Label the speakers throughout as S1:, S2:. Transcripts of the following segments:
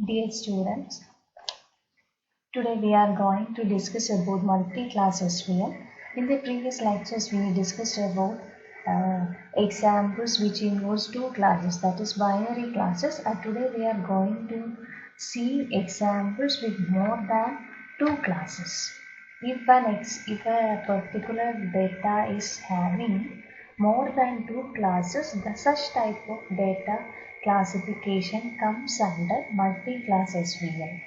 S1: Dear students, today we are going to discuss about multi-class SVM. In the previous lectures, we discussed about examples which involves two classes, that is binary classes. And today we are going to see examples with more than two classes. If a particular data is having more than two classes, such type of data classification comes under multi-class SVM.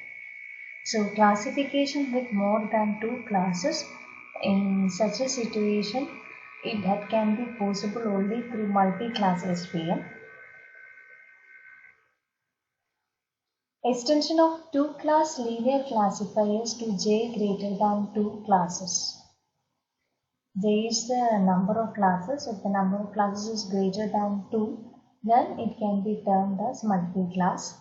S1: So classification with more than two classes, in such a situation, that can be possible only through multi-class SVM. Extension of two-class linear classifiers to J greater than two classes. J is the number of classes. If the number of classes is greater than 2, then it can be termed as multi-class.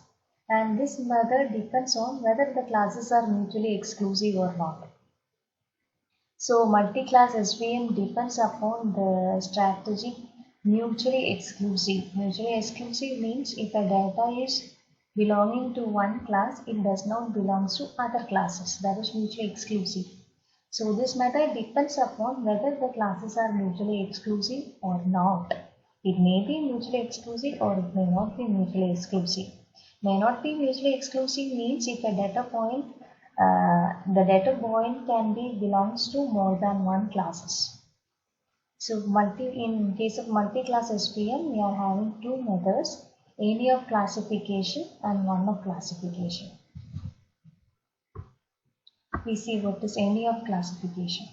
S1: And this method depends on whether the classes are mutually exclusive or not. So multi-class SVM depends upon the strategy mutually exclusive. Mutually exclusive means if a data is belonging to one class, it does not belong to other classes. That is mutually exclusive. So this method depends upon whether the classes are mutually exclusive or not. It may be mutually exclusive or it may not be mutually exclusive. May not be mutually exclusive means if a data point, the data point can be belongs to more than one classes. So in case of multi-class SVM, we are having two methods, any of classification and one of classification. We see what is any of classification.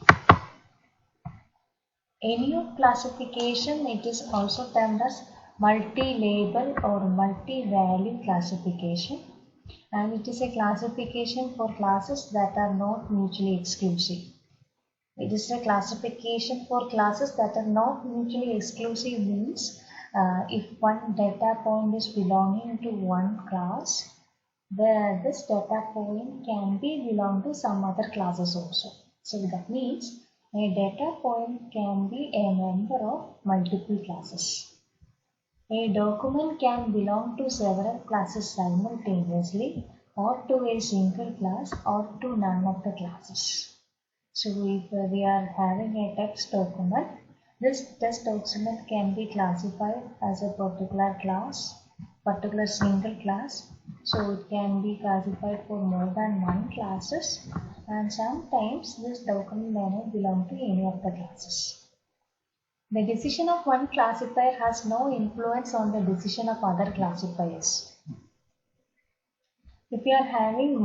S1: Any of classification, it is also termed as multi-label or multi-value classification, and it is a classification for classes that are not mutually exclusive. It is a classification for classes that are not mutually exclusive means if one data point is belonging to one class, this data point can be belong to some other classes also. So that means a data point can be a member of multiple classes. A document can belong to several classes simultaneously or to a single class or to none of the classes. So if we are having a text document, this text document can be classified as a particular class, particular single class. So it can be classified for more than one classes, and sometimes this document may not belong to any of the classes. The decision of one classifier has no influence on the decision of other classifiers. If we are having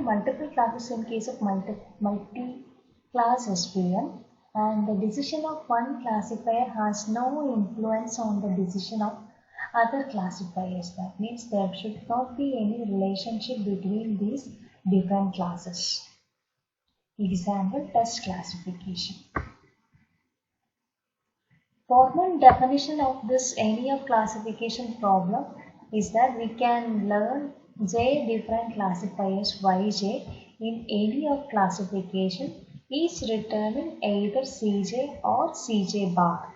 S1: multiple classes in case of multi-class SVM, and the decision of one classifier has no influence on the decision of other classifiers. That means there should not be any relationship between these different classes. Example, test classification. Formal definition of this any of classification problem is that we can learn J different classifiers Yj in any of classification is returning either Cj or Cj bar.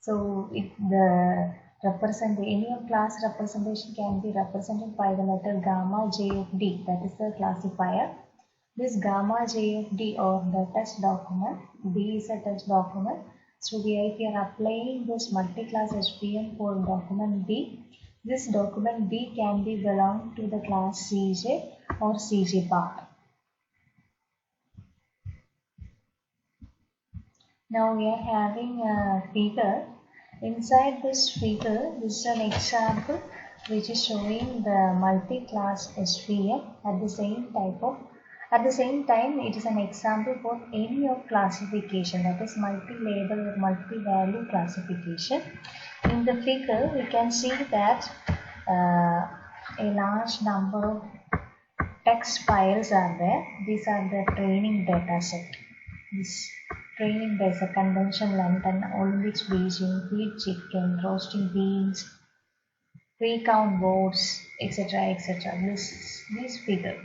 S1: So if the any of class representation can be represented by the letter gamma j of d, that is the classifier. This gamma j of d or the test document, d is a test document. So if we are applying this multi-class SVM for document B, this document B can be belong to the class Cj or Cj bar. Now we are having a figure. Inside this figure, this is an example which is showing the multi-class SVM at the same time, it is an example for any of classification, that is multi-label or multi-value classification. In the figure, we can see that a large number of text files are there. These are the training data set. This training data convention length and Olympics Beijing, feed chicken, roasting beans, recount votes, etc. This figure.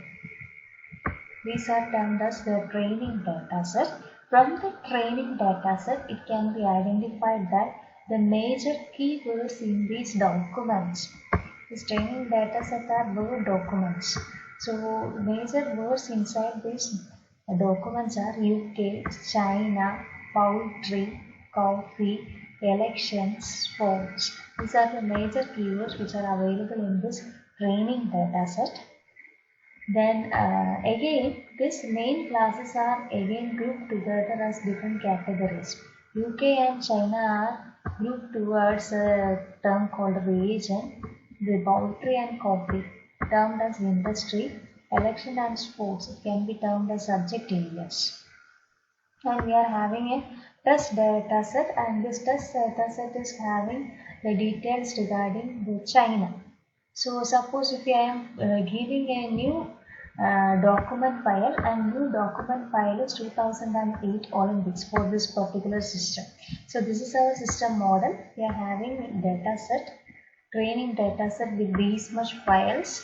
S1: These are termed as the training data set. From the training data set, it can be identified that the major keywords in these documents This training data set are Word documents. So major words inside these documents are UK, China, poultry, coffee, elections, sports. These are the major keywords which are available in this training data set. Then again, these main classes are again grouped together as different categories. UK and China are grouped towards a term called region. The poultry and coffee termed as industry. Election and sports can be termed as subject areas. And we are having a test data set, and this test data set is having the details regarding the China. So suppose if I am giving a new document file, and new document file is 2008 Olympics for this particular system. So this is our system model. We are having data set, training data set with these much files,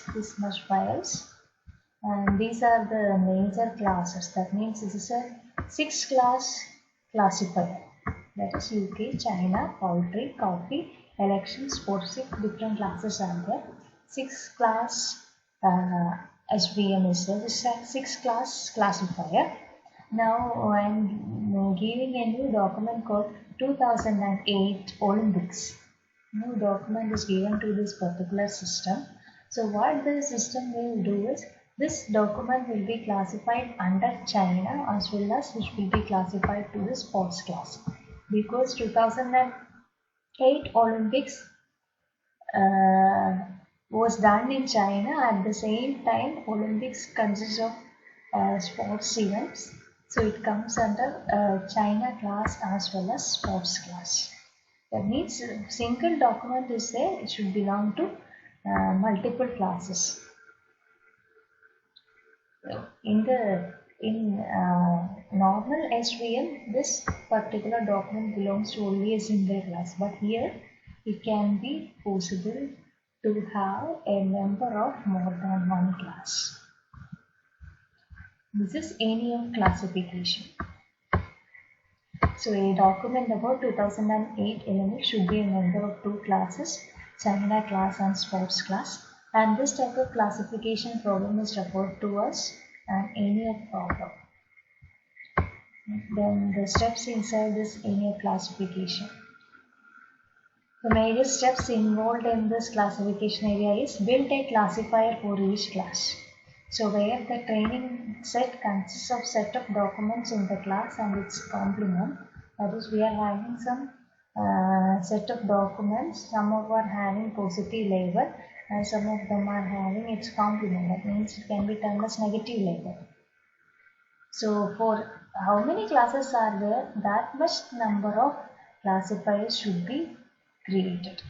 S1: and these are the major classes. That means this is a 6 class classifier. That is UK, China, poultry, coffee, election, sports. 6 different classes are there. 6 class SVM is there. This is a 6 class classifier. Now I am giving a new document called 2008 Olympics. New document is given to this particular system. So what the system will do is, this document will be classified under China as well as which will be classified to the sports class, because 2008 Olympics was done in China. At the same time, Olympics consists of sports events, so it comes under China class as well as sports class. That means single document is there, it should belong to multiple classes. In normal SVM, this particular document belongs to only a single class, but here it can be possible to have a member of more than one class. This is ENIAC classification. So a document about 2008 Olympics should be a member of 2 classes, China class and sports class. And this type of classification problem is referred to as an ENIAC problem. Then the steps inside this ENIAC classification. The major steps involved in this classification area is build a classifier for each class. So where the training set consists of set of documents in the class and its complement. That is, we are having some set of documents. Some of are having positive label and some of them are having its complement. That means it can be termed as negative label. So for how many classes are there, that much number of classifiers should be created.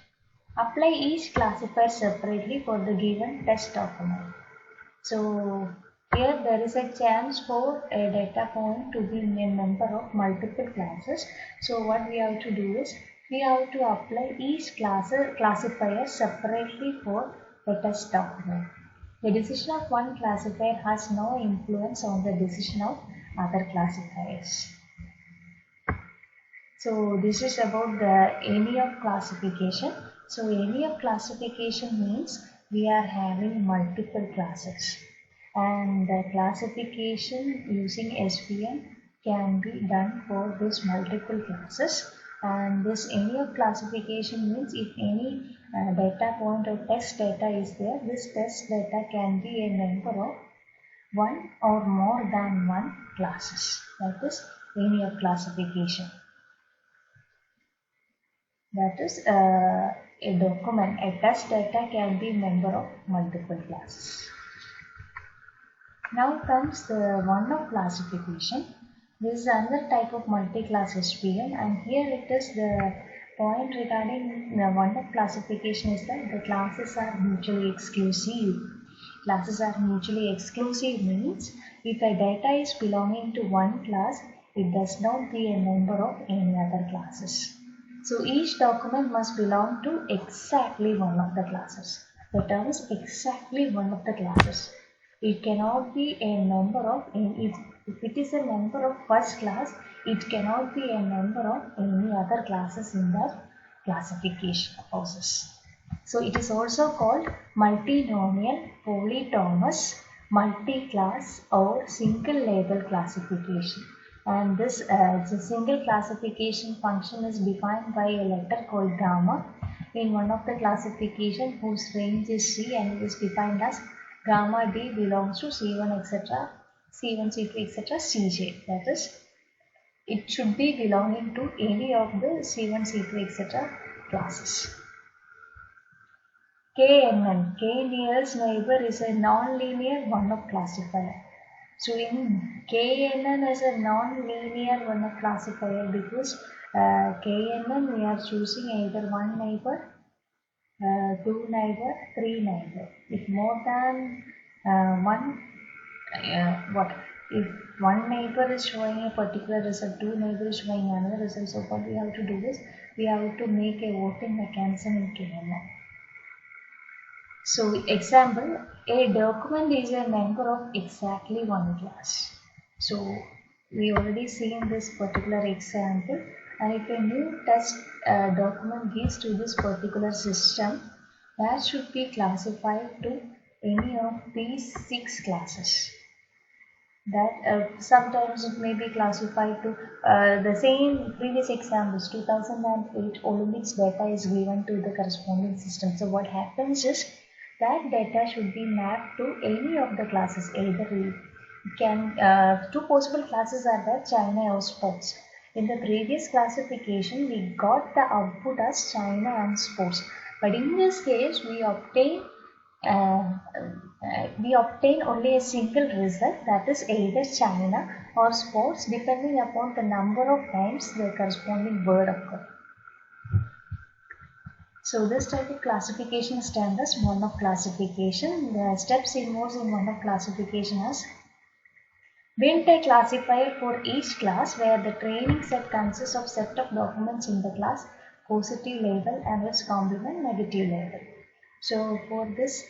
S1: Apply each classifier separately for the given test document. So here there is a chance for a data point to be a member of multiple classes. So what we have to do is, we have to apply each classifier separately for the test document. The decision of one classifier has no influence on the decision of other classifiers. So this is about the ENIAC classification. So ENIAC classification means we are having multiple classes, and the classification using SVM can be done for these multiple classes. And this ENIAC classification means if any data point or test data is there, this test data can be a member of one or more than one classes. That is ENIAC classification. That is a document, a test data can be member of multiple classes. Now comes the one-off classification. This is another type of multi-class SVM, and here it is the point regarding the one-off classification is that the classes are mutually exclusive. Classes are mutually exclusive means if a data is belonging to one class, it does not be a member of any other classes. So each document must belong to exactly one of the classes. The term is exactly one of the classes. It cannot be a member of any. If it is a member of first class, it cannot be a member of any other classes in that classification process. So it is also called multinomial, polytomous, multi-class or single label classification. And this the single classification function is defined by a letter called gamma in one of the classification whose range is C, and it is defined as gamma D belongs to C1 etc. C1, C2 etc. Cj. That is, it should be belonging to any of the C1, C2 etc. classes. KNN, K nearest neighbor, is a non-linear one-up classifier. So in KNN is a non-linear one-up classifier because KNN we are choosing either one neighbor, two neighbor, three neighbor. If more than one, if one neighbor is showing a particular result, two neighbors showing another result. So what we have to do is we have to make a voting mechanism in KNN. So example, a document is a member of exactly one class. So we already seen this particular example, and if a new test document gives to this particular system, that should be classified to any of these 6 classes. That sometimes it may be classified to the same previous examples. 2008 Olympics data is given to the corresponding system. So what happens is that data should be mapped to any of the classes. Either we can two possible classes are there, China or sports. In the previous classification, we got the output as China and sports, but in this case we obtain only a single result, that is either China or sports, depending upon the number of times the corresponding word occurs. So this type of classification is termed as one-up classification. The steps involved in one-up classification is build a classifier for each class where the training set consists of set of documents in the class, positive label and its complement negative label. So for this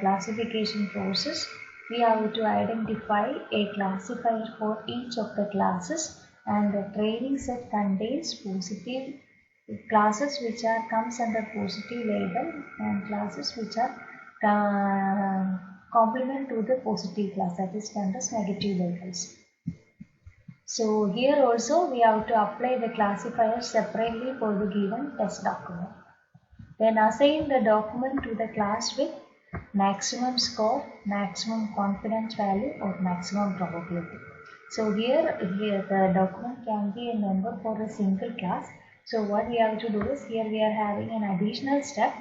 S1: classification process, we have to identify a classifier for each of the classes, and the training set contains positive classes which are comes under positive label and classes which are complement to the positive class, that is termed as negative labels. So here also we have to apply the classifier separately for the given test document. Then assign the document to the class with maximum score, maximum confidence value or maximum probability. So here the document can be a member for a single class. So what we have to do is, here we are having an additional step,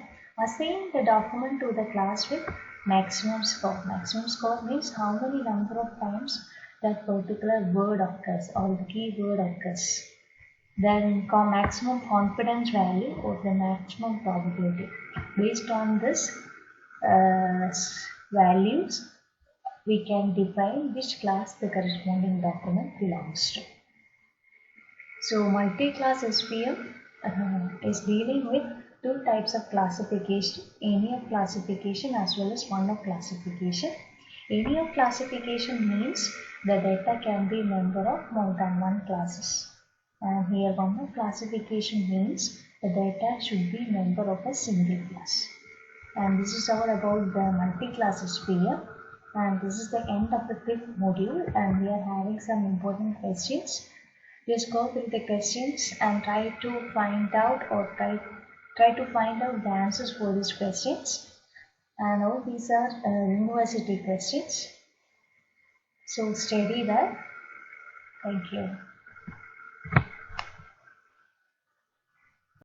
S1: assign the document to the class with maximum score. Maximum score means how many number of times that particular word occurs or the keyword occurs. Then maximum confidence value or the maximum probability. Based on this values, we can define which class the corresponding document belongs to. So multi-class SVM is dealing with two types of classification, any-of classification as well as one-of classification. Any-of classification means the data can be member of more than one classes. And here one-of classification means the data should be member of a single class. And this is all about the multi-class SVM. And this is the end of the 5th module, and we are having some important questions. Just go through the questions and try to find out the answers for these questions. And all these are university questions. So study that. Thank you.